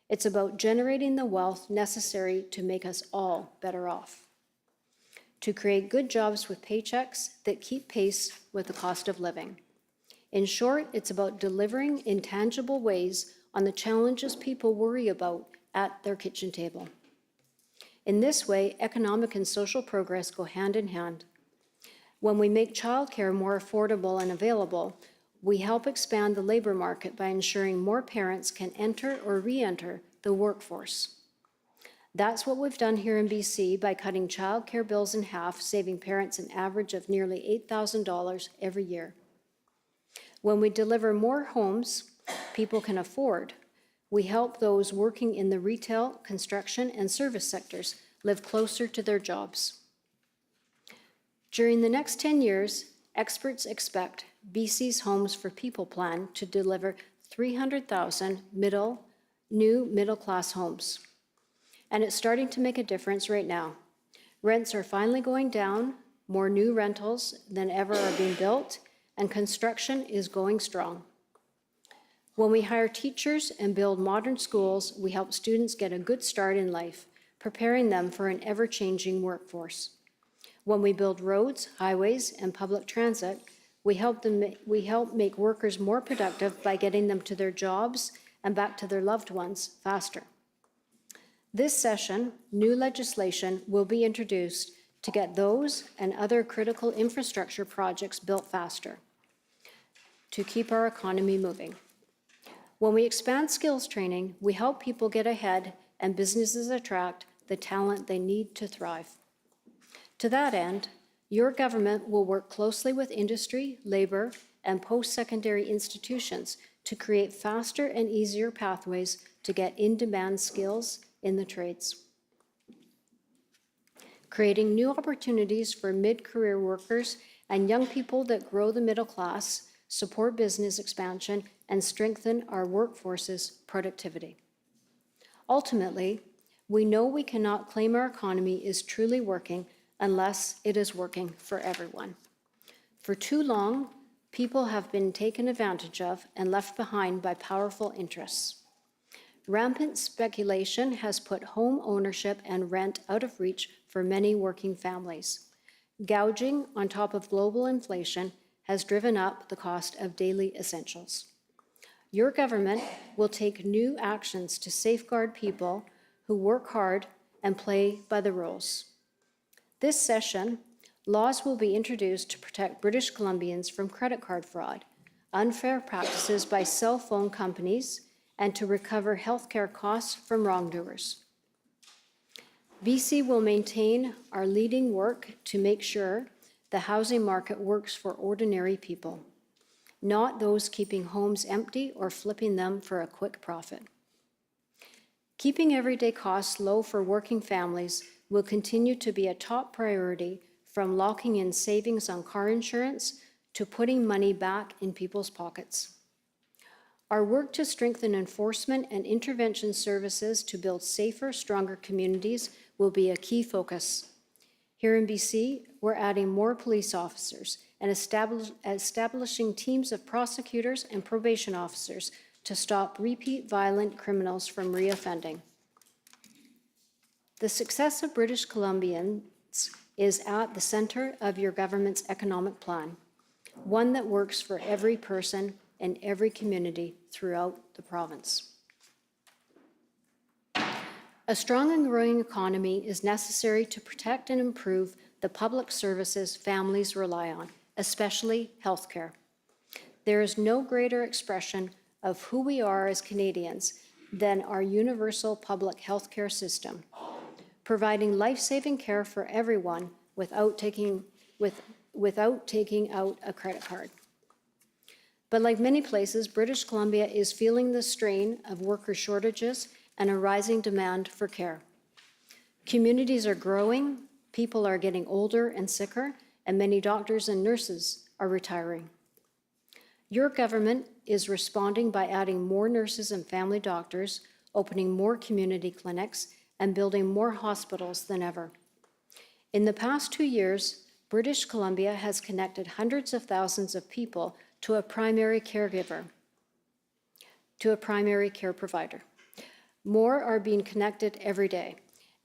It's about generating the wealth necessary to make us all better off, to create good jobs with paychecks that keep pace with the cost of living. In short, it's about delivering in tangible ways on the challenges people worry about at their kitchen table. In this way, economic and social progress go hand in hand. When we make childcare more affordable and available, we help expand the labor market by ensuring more parents can enter or re-enter the workforce. That's what we've done here in BC by cutting childcare bills in half, saving parents an average of nearly $8,000 every year. When we deliver more homes people can afford, we help those working in the retail, construction, and service sectors live closer to their jobs. During the next 10 years, experts expect BC's Homes for People plan to deliver 300,000 new middle-class homes. And it's starting to make a difference right now. Rents are finally going down, more new rentals than ever are being built, and construction is going strong. When we hire teachers and build modern schools, we help students get a good start in life, preparing them for an ever-changing workforce. When we build roads, highways, and public transit, we help make workers more productive by getting them to their jobs and back to their loved ones faster. This session, new legislation will be introduced to get those and other critical infrastructure projects built faster, to keep our economy moving. When we expand skills training, we help people get ahead and businesses attract the talent they need to thrive. To that end, your government will work closely with industry, labor, and post-secondary institutions to create faster and easier pathways to get in-demand skills in the trades. Creating new opportunities for mid-career workers and young people that grow the middle class, support business expansion, and strengthen our workforce's productivity. Ultimately, we know we cannot claim our economy is truly working unless it is working for everyone. For too long, people have been taken advantage of and left behind by powerful interests. Rampant speculation has put home ownership and rent out of reach for many working families. Gouging on top of global inflation has driven up the cost of daily essentials. Your government will take new actions to safeguard people who work hard and play by the rules. This session, laws will be introduced to protect British Columbians from credit card fraud, unfair practices by cell phone companies, and to recover healthcare costs from wrongdoers. BC will maintain our leading work to make sure the housing market works for ordinary people, not those keeping homes empty or flipping them for a quick profit. Keeping everyday costs low for working families will continue to be a top priority, from locking in savings on car insurance to putting money back in people's pockets. Our work to strengthen enforcement and intervention services to build safer, stronger communities will be a key focus. Here in BC, we're adding more police officers and establishing teams of prosecutors and probation officers to stop repeat violent criminals from reoffending. The success of British Columbians is at the center of your government's economic plan, one that works for every person and every community throughout the province. A strong and growing economy is necessary to protect and improve the public services families rely on, especially healthcare. There is no greater expression of who we are as Canadians than our universal public healthcare system, providing life-saving care for everyone without taking out a credit card. But like many places, British Columbia is feeling the strain of worker shortages and a rising demand for care. Communities are growing, people are getting older and sicker, and many doctors and nurses are retiring. Your government is responding by adding more nurses and family doctors, opening more community clinics, and building more hospitals than ever. In the past 2 years, British Columbia has connected hundreds of thousands of people to a primary caregiver, to a primary care provider. More are being connected every day,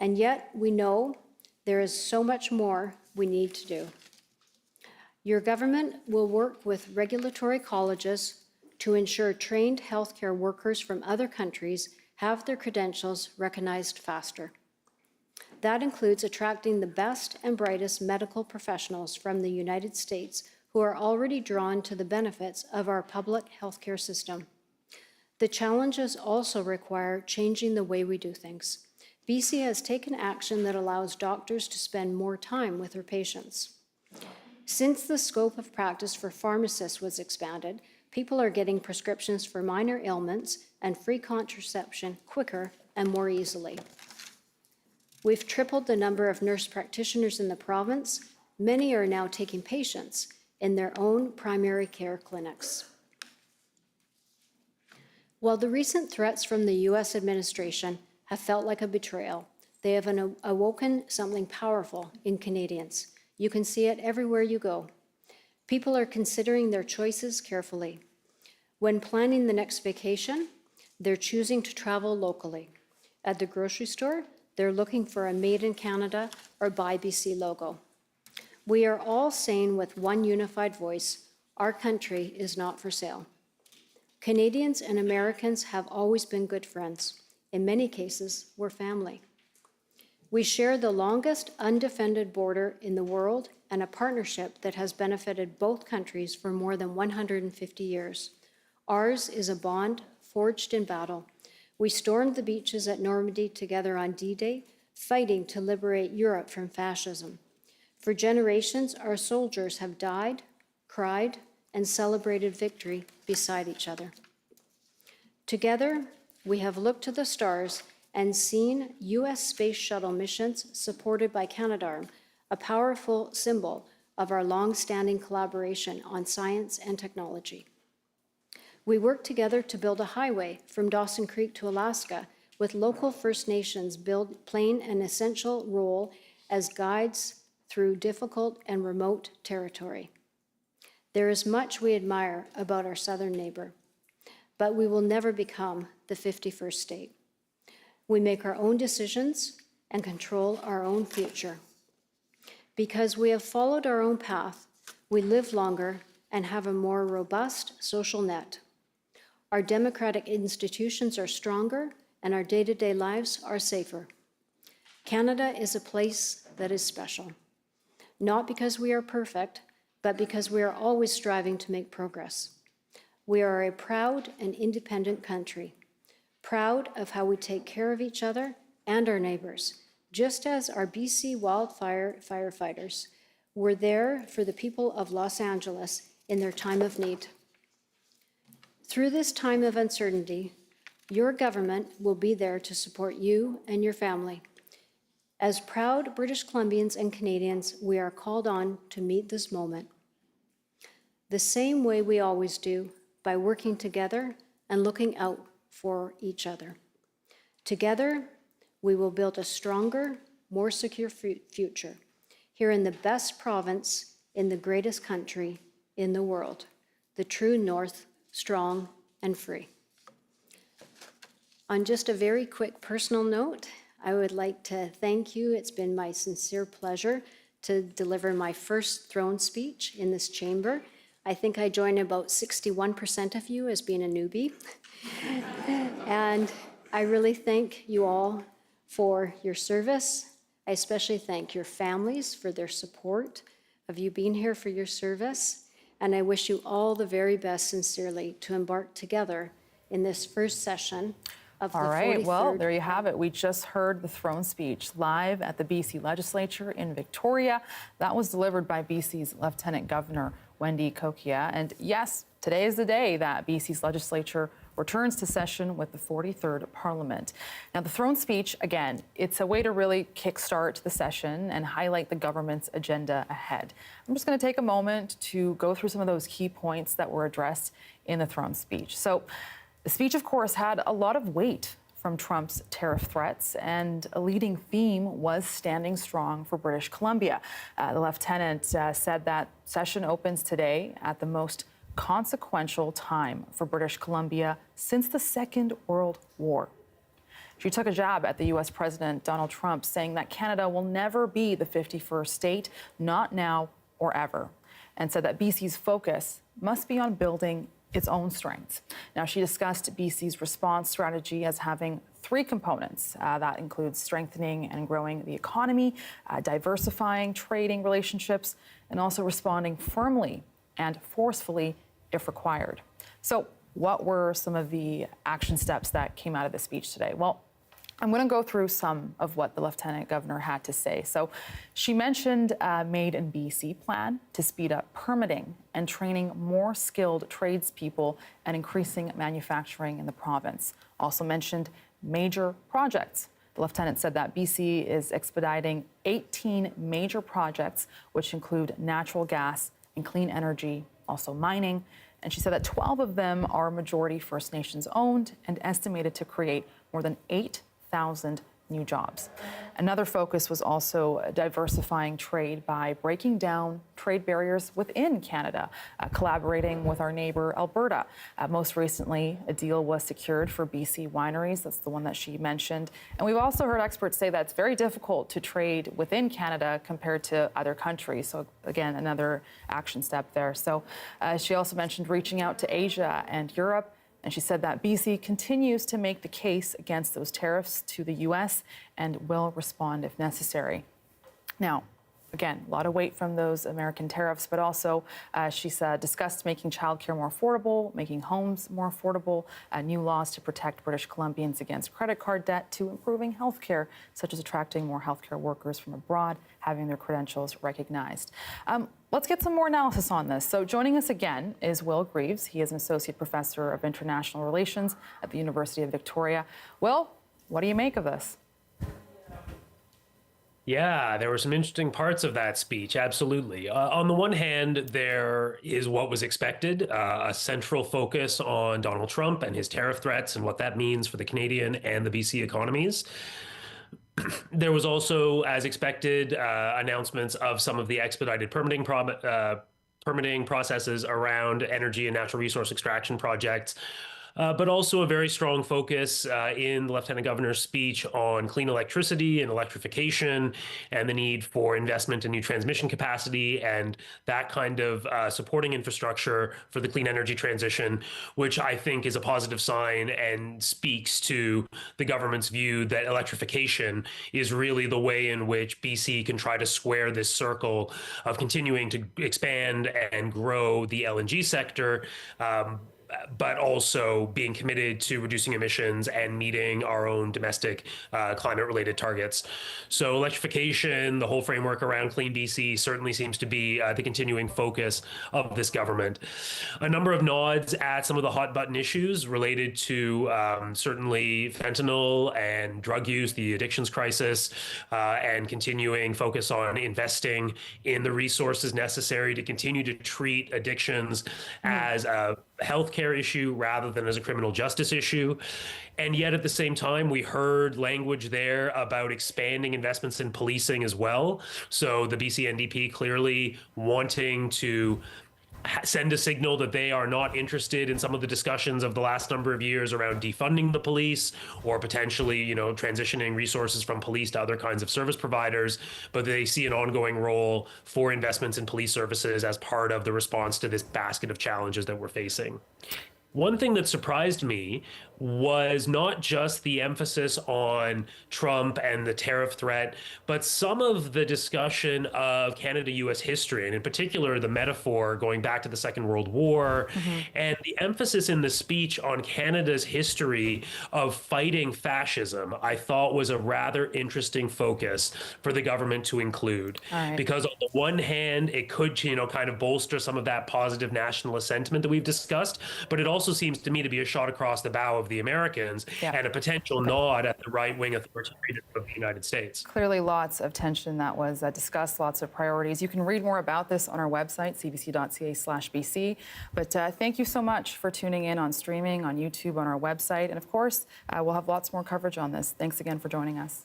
and yet we know there is so much more we need to do. Your government will work with regulatory colleges to ensure trained healthcare workers from other countries have their credentials recognized faster. That includes attracting the best and brightest medical professionals from the United States who are already drawn to the benefits of our public healthcare system. The challenges also require changing the way we do things. BC has taken action that allows doctors to spend more time with their patients. Since the scope of practice for pharmacists was expanded, people are getting prescriptions for minor ailments and free contraception quicker and more easily. We've tripled the number of nurse practitioners in the province. Many are now taking patients in their own primary care clinics. While the recent threats from the U.S. administration have felt like a betrayal, they have awoken something powerful in Canadians. You can see it everywhere you go. People are considering their choices carefully. When planning the next vacation, they're choosing to travel locally. At the grocery store, they're looking for a Made in Canada or Buy BC logo. We are all saying with one unified voice, our country is not for sale. Canadians and Americans have always been good friends. In many cases, we're family. We share the longest undefended border in the world and a partnership that has benefited both countries for more than 150 years. Ours is a bond forged in battle. We stormed the beaches at Normandy together on D-Day, fighting to liberate Europe from fascism. For generations, our soldiers have died, cried, and celebrated victory beside each other. Together, we have looked to the stars and seen U.S. space shuttle missions supported by Canadarm, a powerful symbol of our long-standing collaboration on science and technology. We worked together to build a highway from Dawson Creek to Alaska, with local First Nations playing an essential role as guides through difficult and remote territory. There is much we admire about our southern neighbor, but we will never become the 51st state. We make our own decisions and control our own future. Because we have followed our own path, we live longer and have a more robust social net. Our democratic institutions are stronger and our day-to-day lives are safer. Canada is a place that is special, not because we are perfect, but because we are always striving to make progress. We are a proud and independent country, proud of how we take care of each other and our neighbors, just as our BC wildfire firefighters were there for the people of Los Angeles in their time of need. Through this time of uncertainty, your government will be there to support you and your family. As proud British Columbians and Canadians, we are called on to meet this moment the same way we always do, by working together and looking out for each other. Together, we will build a stronger, more secure future here in the best province in the greatest country in the world, the true North, strong and free. On just a very quick personal note, I would like to thank you. It's been my sincere pleasure to deliver my first throne speech in this chamber. I think I join about 61% of you as being a newbie. And I really thank you all for your service. I especially thank your families for their support of you being here for your service. And I wish you all the very best sincerely to embark together in this first session of the 43rd. All right, well, there you have it. We just heard the throne speech live at the BC Legislature in Victoria. That was delivered by BC's Lieutenant Governor, Wendy Cocchia. And yes, today is the day that BC's Legislature returns to session with the 43rd Parliament. Now, the throne speech, again, it's a way to really kickstart the session and highlight the government's agenda ahead. I'm just going to take a moment to go through some of those key points that were addressed in the throne speech. So, the speech, of course, had a lot of weight from Trump's tariff threats, and a leading theme was standing strong for British Columbia. The lieutenant said that session opens today at the most consequential time for British Columbia since the Second World War. She took a jab at the U.S. President Donald Trump, saying that Canada will never be the 51st state, not now or ever, and said that BC's focus must be on building its own strengths. Now, she discussed BC's response strategy as having three components. That includes strengthening and growing the economy, diversifying trading relationships, and also responding firmly and forcefully if required. So, what were some of the action steps that came out of the speech today? Well, I'm going to go through some of what the Lieutenant Governor had to say. So she mentioned a Made in BC plan to speed up permitting and training more skilled tradespeople and increasing manufacturing in the province. Also mentioned major projects. The Lieutenant said that BC is expediting 18 major projects, which include natural gas and clean energy, also mining. And she said that 12 of them are majority First Nations owned and estimated to create more than 8,000 new jobs. Another focus was also diversifying trade by breaking down trade barriers within Canada, collaborating with our neighbor Alberta. Most recently, a deal was secured for BC wineries. That's the one that she mentioned. And we've also heard experts say that it's very difficult to trade within Canada compared to other countries. So again, another action step there. So she also mentioned reaching out to Asia and Europe. And she said that BC continues to make the case against those tariffs to the U.S. and will respond if necessary. Now, again, a lot of weight from those American tariffs, but also she said discussed making childcare more affordable, making homes more affordable, new laws to protect British Columbians against credit card debt, to improving healthcare, such as attracting more healthcare workers from abroad, having their credentials recognized. Let's get some more analysis on this. So joining us again is Will Greaves. He is an associate professor of international relations at the University of Victoria. Will, what do you make of this? Yeah, there were some interesting parts of that speech, absolutely. On the one hand, there is what was expected, a central focus on Donald Trump and his tariff threats and what that means for the Canadian and the BC economies. There was also, as expected, announcements of some of the expedited permitting processes around energy and natural resource extraction projects. But also a very strong focus in the Lieutenant Governor's speech on clean electricity and electrification and the need for investment in new transmission capacity and that kind of supporting infrastructure for the clean energy transition, which I think is a positive sign and speaks to the government's view that electrification is really the way in which BC can try to square this circle of continuing to expand and grow the LNG sector, but also being committed to reducing emissions and meeting our own domestic climate-related targets. So electrification, the whole framework around Clean BC certainly seems to be the continuing focus of this government. A number of nods at some of the hot-button issues related to certainly fentanyl and drug use, the addictions crisis, and continuing focus on investing in the resources necessary to continue to treat addictions as a healthcare issue rather than as a criminal justice issue. And yet at the same time, we heard language there about expanding investments in policing as well. So the BC NDP clearly wanting to send a signal that they are not interested in some of the discussions of the last number of years around defunding the police or potentially, transitioning resources from police to other kinds of service providers, but they see an ongoing role for investments in police services as part of the response to this basket of challenges that we're facing. One thing that surprised me was not just the emphasis on Trump and the tariff threat, but some of the discussion of Canada-US history, and in particular, the metaphor going back to the Second World War, and the emphasis in the speech on Canada's history of fighting fascism, I thought was a rather interesting focus for the government to include. Right. Because on the one hand, it could, kind of bolster some of that positive nationalist sentiment that we've discussed, but it also seems to me to be a shot across the bow of the Americans and a potential nod at the right-wing authoritarianism of the United States. Clearly lots of tension that was discussed, lots of priorities. You can read more about this on our website, cbc.ca/BC. But thank you so much for tuning in on streaming, on YouTube, on our website. And of course, we'll have lots more coverage on this. Thanks again for joining us.